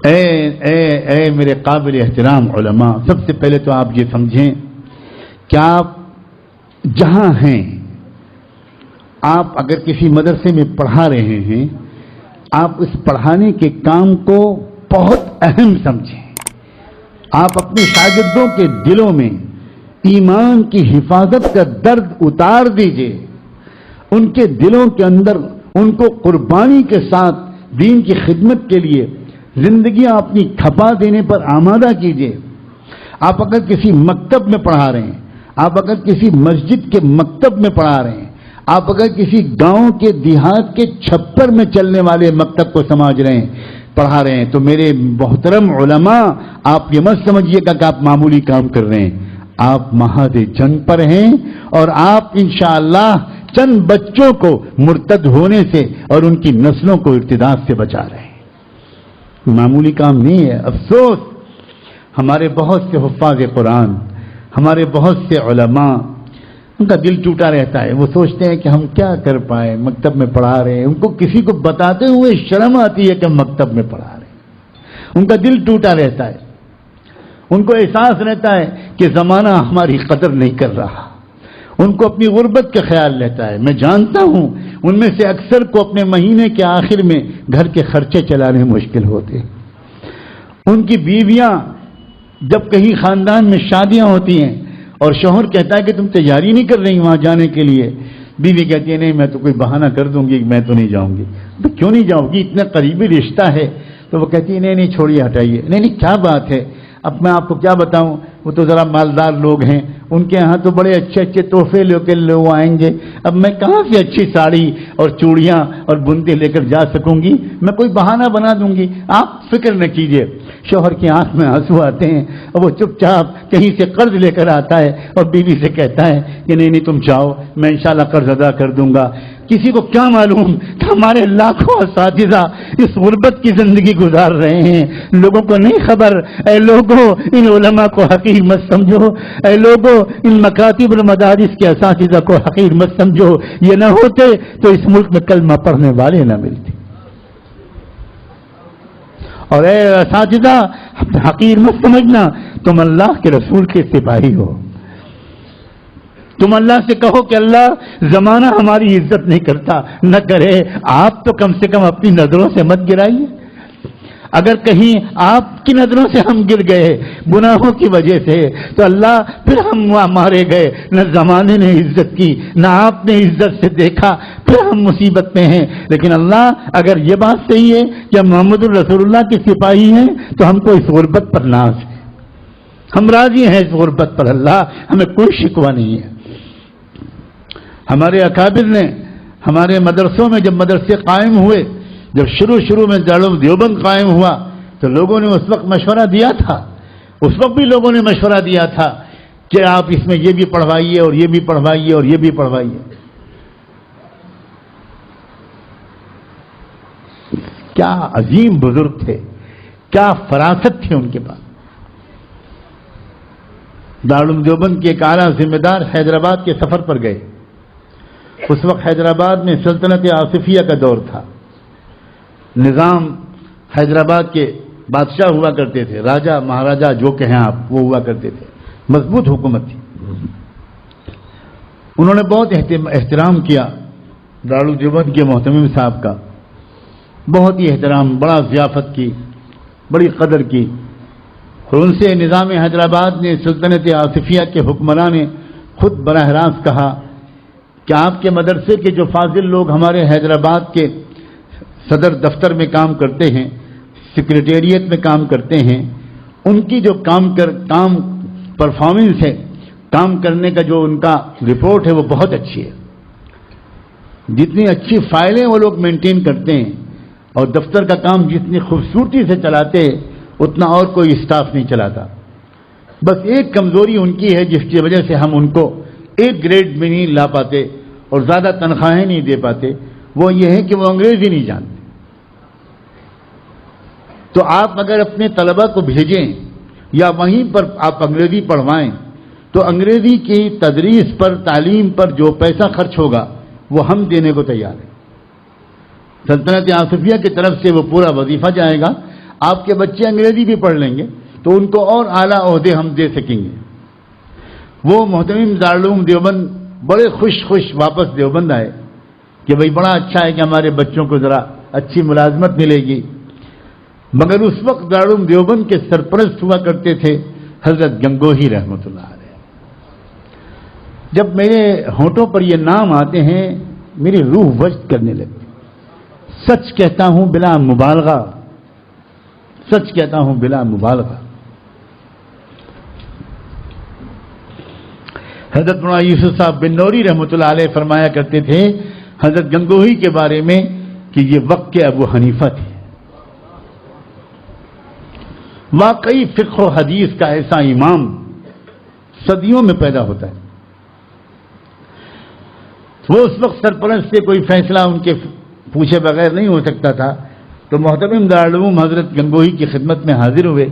اے میرے قابل احترام علماء، سب سے پہلے تو آپ یہ سمجھیں کہ آپ جہاں ہیں، آپ اگر کسی مدرسے میں پڑھا رہے ہیں، آپ اس پڑھانے کے کام کو بہت اہم سمجھیں۔ آپ اپنے شاگردوں کے دلوں میں ایمان کی حفاظت کا درد اتار دیجئے، ان کے دلوں کے اندر ان کو قربانی کے ساتھ دین کی خدمت کے لیے زندگیاں اپنی کھپا دینے پر آمادہ کیجئے۔ آپ اگر کسی مکتب میں پڑھا رہے ہیں، آپ اگر کسی مسجد کے مکتب میں پڑھا رہے ہیں، آپ اگر کسی گاؤں کے دیہات کے چھپر میں چلنے والے مکتب کو سمجھ رہے ہیں، پڑھا رہے ہیں، تو میرے محترم علماء آپ یہ مت سمجھیے گا کہ آپ معمولی کام کر رہے ہیں، آپ مہاد جنگ پر ہیں، اور آپ انشاءاللہ چند بچوں کو مرتد ہونے سے اور ان کی نسلوں کو ارتداد سے بچا رہے ہیں۔ معمولی کام نہیں ہے۔ افسوس، ہمارے بہت سے حفاظ قرآن، ہمارے بہت سے علماء، ان کا دل ٹوٹا رہتا ہے، وہ سوچتے ہیں کہ ہم کیا کر پائے، مکتب میں پڑھا رہے ہیں، ان کو کسی کو بتاتے ہوئے شرم آتی ہے کہ مکتب میں پڑھا رہے ہیں، ان کا دل ٹوٹا رہتا ہے، ان کو احساس رہتا ہے کہ زمانہ ہماری قدر نہیں کر رہا، ان کو اپنی غربت کا خیال رہتا ہے۔ میں جانتا ہوں ان میں سے اکثر کو اپنے مہینے کے آخر میں گھر کے خرچے چلانے مشکل ہوتے ہیں۔ ان کی بیویاں جب کہیں خاندان میں شادیاں ہوتی ہیں اور شوہر کہتا ہے کہ تم تیاری نہیں کر رہی وہاں جانے کے لیے، بیوی کہتی ہے نہیں میں تو کوئی بہانہ کر دوں گی، میں تو نہیں جاؤں گی۔ تو کیوں نہیں جاؤ گی؟ اتنا قریبی رشتہ ہے۔ تو وہ کہتی ہے نہیں چھوڑیے، ہٹائیے۔ نہیں کیا بات ہے، اب میں آپ کو کیا بتاؤں، وہ تو ذرا مالدار لوگ ہیں، ان کے ہاں تو بڑے اچھے اچھے تحفے لے کے لوگ آئیں گے، اب میں کہاں سے اچھی ساڑی اور چوڑیاں اور بندے لے کر جا سکوں گی، میں کوئی بہانہ بنا دوں گی۔ آپ فکر نہ کیجیے۔ شوہر کی آنکھ میں آنسو آتے ہیں اور وہ چپ چاپ کہیں سے قرض لے کر آتا ہے اور بیوی سے کہتا ہے کہ نہیں تم جاؤ، میں انشاءاللہ قرض ادا کر دوں گا۔ کسی کو کیا معلوم کہ ہمارے لاکھوں اساتذہ اس غربت کی زندگی گزار رہے ہیں، لوگوں کو نہیں خبر۔ اے لوگوں، ان علماء کو حقیر مت سمجھو، اے لوگوں ان مکاتب المدارس کے اساتذہ کو حقیر مت سمجھو، یہ نہ ہوتے تو اس ملک میں کلمہ پڑھنے والے نہ ملتے۔ اور اے اساتذہ حقیر مت سمجھنا، تم اللہ کے رسول کے سپاہی ہو، تم اللہ سے کہو کہ اللہ زمانہ ہماری عزت نہیں کرتا، نہ کرے، آپ تو کم سے کم اپنی نظروں سے مت گرائیے۔ اگر کہیں آپ کی نظروں سے ہم گر گئے گناہوں کی وجہ سے تو اللہ پھر ہم مارے گئے، نہ زمانے نے عزت کی نہ آپ نے عزت سے دیکھا، پھر ہم مصیبت میں ہیں۔ لیکن اللہ اگر یہ بات صحیح ہے کہ ہم محمد الرسول اللہ کے سپاہی ہیں تو ہم کو اس غربت پر ناز ہے، ہم راضی ہیں اس غربت پر، اللہ ہمیں کوئی شکوہ نہیں ہے۔ ہمارے اکابر نے ہمارے مدرسوں میں جب مدرسے قائم ہوئے، جب شروع میں دارالعلوم دیوبند قائم ہوا تو لوگوں نے اس وقت مشورہ دیا تھا، اس وقت بھی لوگوں نے مشورہ دیا تھا کہ آپ اس میں یہ بھی پڑھوائیے اور یہ بھی پڑھوائیے اور یہ بھی پڑھوائیے۔ کیا عظیم بزرگ تھے، کیا فراست تھی ان کے پاس۔ دارالعلوم دیوبند کے ایک اعلیٰ ذمہ دار حیدرآباد کے سفر پر گئے۔ اس وقت حیدرآباد میں سلطنت آصفیہ کا دور تھا، نظام حیدرآباد کے بادشاہ ہوا کرتے تھے، راجہ مہاراجہ جو کہیں آپ، وہ ہوا کرتے تھے، مضبوط حکومت تھی۔ انہوں نے بہت احترام کیا دارالعلوم دیوبند کے محتمم صاحب کا، بہت ہی احترام، بڑا ضیافت کی، بڑی قدر کی، اور ان سے نظام حیدرآباد نے سلطنت آصفیہ کے حکمراں نے خود براہ راست کہا کہ آپ کے مدرسے کے جو فاضل لوگ ہمارے حیدرآباد کے صدر دفتر میں کام کرتے ہیں، سیکریٹریٹ میں کام کرتے ہیں، ان کی جو کام پرفارمنس ہے، کام کرنے کا جو ان کا رپورٹ ہے وہ بہت اچھی ہے۔ جتنی اچھی فائلیں وہ لوگ مینٹین کرتے ہیں اور دفتر کا کام جتنی خوبصورتی سے چلاتے ہیں اتنا اور کوئی اسٹاف نہیں چلاتا۔ بس ایک کمزوری ان کی ہے جس کی وجہ سے ہم ان کو ایک گریڈ میں نہیں لا پاتے اور زیادہ تنخواہیں نہیں دے پاتے، وہ یہ ہے کہ وہ انگریزی نہیں جانتے۔ تو آپ اگر اپنے طلبہ کو بھیجیں یا وہیں پر آپ انگریزی پڑھوائیں تو انگریزی کی تدریس پر، تعلیم پر جو پیسہ خرچ ہوگا وہ ہم دینے کو تیار ہیں۔ سلطنت آصفیہ کی طرف سے وہ پورا وظیفہ جائے گا، آپ کے بچے انگریزی بھی پڑھ لیں گے تو ان کو اور اعلیٰ عہدے ہم دے سکیں گے۔ وہ محترم دارالعلوم دیوبند بڑے خوش واپس دیوبند آئے کہ بھئی بڑا اچھا ہے کہ ہمارے بچوں کو ذرا اچھی ملازمت ملے گی، مگر اس وقت دارالعلوم دیوبند کے سرپرست ہوا کرتے تھے حضرت گنگوہی رحمۃ اللہ علیہ۔ جب میرے ہونٹوں پر یہ نام آتے ہیں میری روح وجد کرنے لگتی، سچ کہتا ہوں بلا مبالغہ، سچ کہتا ہوں بلا مبالغہ۔ حضرت مولانا یوسف صاحب بن نوری رحمۃ اللہ علیہ فرمایا کرتے تھے حضرت گنگوہی کے بارے میں کہ یہ وقت کے ابو حنیفہ تھے۔ واقعی فقہ و حدیث کا ایسا امام صدیوں میں پیدا ہوتا ہے۔ وہ اس وقت سرپرست سے کوئی فیصلہ ان کے پوچھے بغیر نہیں ہو سکتا تھا، تو محترم دارالعلوم حضرت گنگوہی کی خدمت میں حاضر ہوئے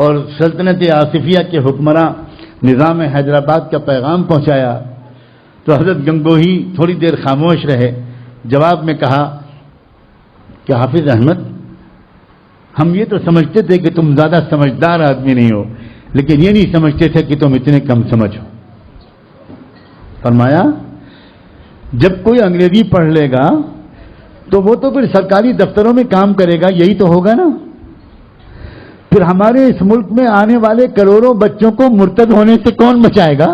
اور سلطنت آصفیہ کے حکمراں نظام حیدرآباد کا پیغام پہنچایا۔ تو حضرت گنگوہی تھوڑی دیر خاموش رہے، جواب میں کہا کہ حافظ احمد، ہم یہ تو سمجھتے تھے کہ تم زیادہ سمجھدار آدمی نہیں ہو، لیکن یہ نہیں سمجھتے تھے کہ تم اتنے کم سمجھ ہو۔ فرمایا جب کوئی انگریزی پڑھ لے گا تو وہ تو پھر سرکاری دفتروں میں کام کرے گا، یہی تو ہوگا نا۔ پھر ہمارے اس ملک میں آنے والے کروڑوں بچوں کو مرتد ہونے سے کون بچائے گا؟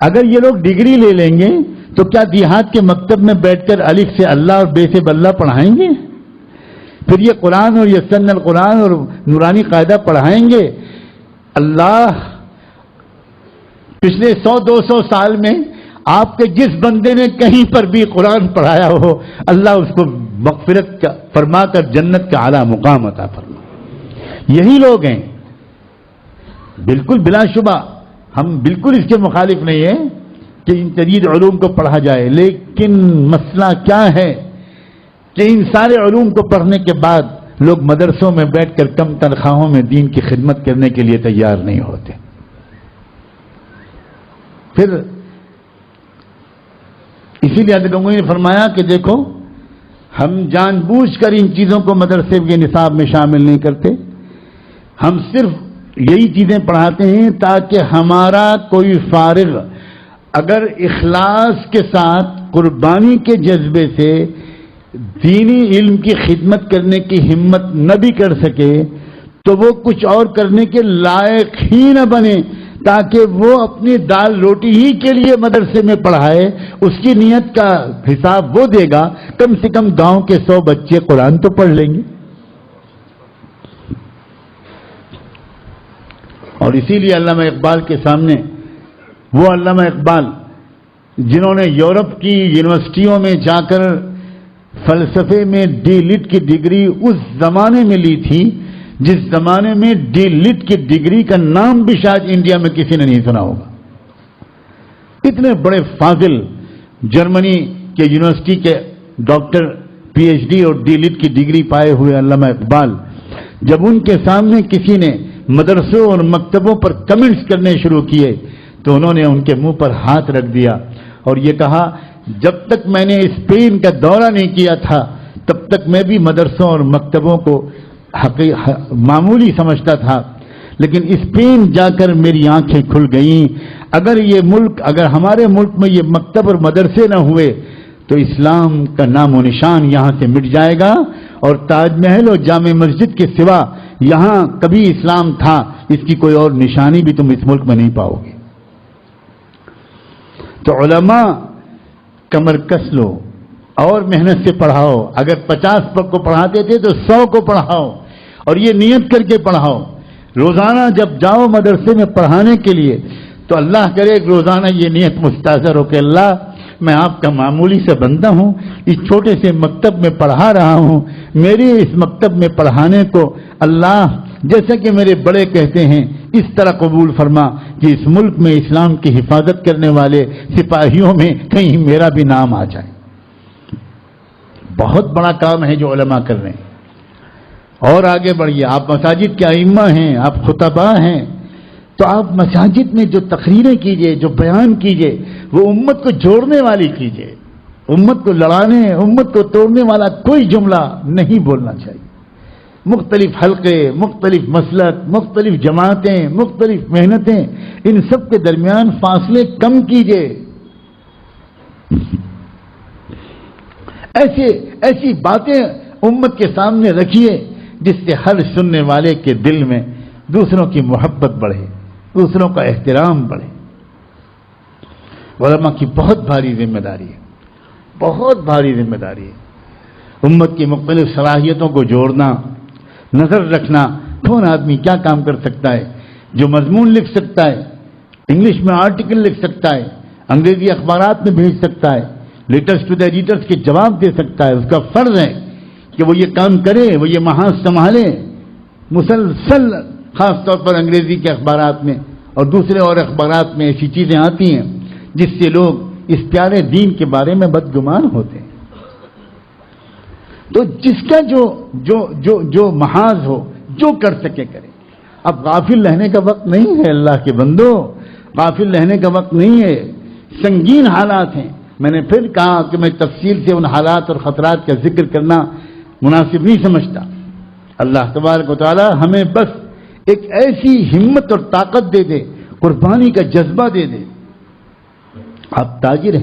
اگر یہ لوگ ڈگری لے لیں گے تو کیا دیہات کے مکتب میں بیٹھ کر الف سے اللہ اور بے سے بلہ پڑھائیں گے؟ پھر یہ قرآن اور یہ سن القرآن اور نورانی قاعدہ پڑھائیں گے؟ اللہ پچھلے 100-200 سال میں آپ کے جس بندے نے کہیں پر بھی قرآن پڑھایا ہو، اللہ اس کو مغفرت کا فرما کر جنت کا اعلیٰ مقام عطا فرما۔ یہی لوگ ہیں۔ بالکل بلا شبہ ہم بالکل اس کے مخالف نہیں ہیں کہ ان جدید علوم کو پڑھا جائے، لیکن مسئلہ کیا ہے کہ ان سارے علوم کو پڑھنے کے بعد لوگ مدرسوں میں بیٹھ کر کم تنخواہوں میں دین کی خدمت کرنے کے لیے تیار نہیں ہوتے۔ پھر اسی لیے حضرت گنگوہی نے فرمایا کہ دیکھو ہم جان بوجھ کر ان چیزوں کو مدرسے کے نصاب میں شامل نہیں کرتے، ہم صرف یہی چیزیں پڑھاتے ہیں تاکہ ہمارا کوئی فارغ اگر اخلاص کے ساتھ قربانی کے جذبے سے دینی علم کی خدمت کرنے کی ہمت نہ بھی کر سکے تو وہ کچھ اور کرنے کے لائق ہی نہ بنے، تاکہ وہ اپنی دال روٹی ہی کے لیے مدرسے میں پڑھائے، اس کی نیت کا حساب وہ دے گا، کم سے کم گاؤں کے 100 بچے قرآن تو پڑھ لیں گے۔ اور اسی لیے علامہ اقبال کے سامنے وہ علامہ اقبال جنہوں نے یورپ کی یونیورسٹیوں میں جا کر فلسفے میں ڈی لٹ کی ڈگری اس زمانے میں لی تھی جس زمانے میں ڈی لٹ کی ڈگری کا نام بھی شاید انڈیا میں کسی نے نہیں سنا ہوگا، اتنے بڑے فاضل جرمنی کے یونیورسٹی کے ڈاکٹر پی ایچ ڈی اور ڈی لٹ کی ڈگری پائے ہوئے علامہ اقبال جب ان کے سامنے کسی نے مدرسوں اور مکتبوں پر کمنٹس کرنے شروع کیے تو انہوں نے ان کے منہ پر ہاتھ رکھ دیا اور یہ کہا جب تک میں نے اسپین کا دورہ نہیں کیا تھا تب تک میں بھی مدرسوں اور مکتبوں کو معمولی سمجھتا تھا، لیکن اسپین جا کر میری آنکھیں کھل گئیں۔ اگر ہمارے ملک میں یہ مکتب اور مدرسے نہ ہوئے تو اسلام کا نام و نشان یہاں سے مٹ جائے گا، اور تاج محل اور جامع مسجد کے سوا یہاں کبھی اسلام تھا اس کی کوئی اور نشانی بھی تم اس ملک میں نہیں پاؤ گے۔ تو علماء کمر کس لو اور محنت سے پڑھاؤ، اگر 50 کو پڑھاتے تھے تو 100 کو پڑھاؤ، اور یہ نیت کر کے پڑھاؤ۔ روزانہ جب جاؤ مدرسے میں پڑھانے کے لیے تو اللہ کرے کہ روزانہ یہ نیت مستحضر ہو کہ اللہ میں آپ کا معمولی سے بندہ ہوں، اس چھوٹے سے مکتب میں پڑھا رہا ہوں، میرے اس مکتب میں پڑھانے کو اللہ جیسا کہ میرے بڑے کہتے ہیں اس طرح قبول فرما کہ اس ملک میں اسلام کی حفاظت کرنے والے سپاہیوں میں کہیں میرا بھی نام آ جائے۔ بہت بڑا کام ہے جو علماء کر رہے ہیں، اور آگے بڑھیے۔ آپ مساجد کے ائمہ ہیں، آپ خطباء ہیں، تو آپ مساجد میں جو تقریریں کیجئے، جو بیان کیجئے، وہ امت کو جوڑنے والی کیجئے، امت کو لڑانے، امت کو توڑنے والا کوئی جملہ نہیں بولنا چاہیے۔ مختلف حلقے، مختلف مسلک، مختلف جماعتیں، مختلف محنتیں، ان سب کے درمیان فاصلے کم کیجئے. ایسی باتیں امت کے سامنے رکھیے جس سے ہر سننے والے کے دل میں دوسروں کی محبت بڑھے، دوسروں کا احترام بڑھے. علماء کی بہت بھاری ذمہ داری ہے، بہت بھاری ذمہ داری ہے. امت کی مختلف صلاحیتوں کو جوڑنا، نظر رکھنا کون آدمی کیا کام کر سکتا ہے. جو مضمون لکھ سکتا ہے، انگلش میں آرٹیکل لکھ سکتا ہے، انگریزی اخبارات میں بھیج سکتا ہے، لیٹرز ٹو دا ایڈیٹرز کے جواب دے سکتا ہے، اس کا فرض ہے کہ وہ یہ کام کرے، وہ یہ محاذ سنبھالے. مسلسل خاص طور پر انگریزی کے اخبارات میں اور دوسرے اور اخبارات میں ایسی چیزیں آتی ہیں جس سے لوگ اس پیارے دین کے بارے میں بدگمان ہوتے ہیں. تو جس کا جو محاذ ہو، جو کر سکے کرے. اب غافل رہنے کا وقت نہیں ہے اللہ کے بندو، غافل رہنے کا وقت نہیں ہے. سنگین حالات ہیں. میں نے پھر کہا کہ میں تفصیل سے ان حالات اور خطرات کا ذکر کرنا مناسب نہیں سمجھتا. اللہ تبارک و تعالی ہمیں بس ایک ایسی ہمت اور طاقت دے دے، قربانی کا جذبہ دے دے. آپ تاجر ہیں.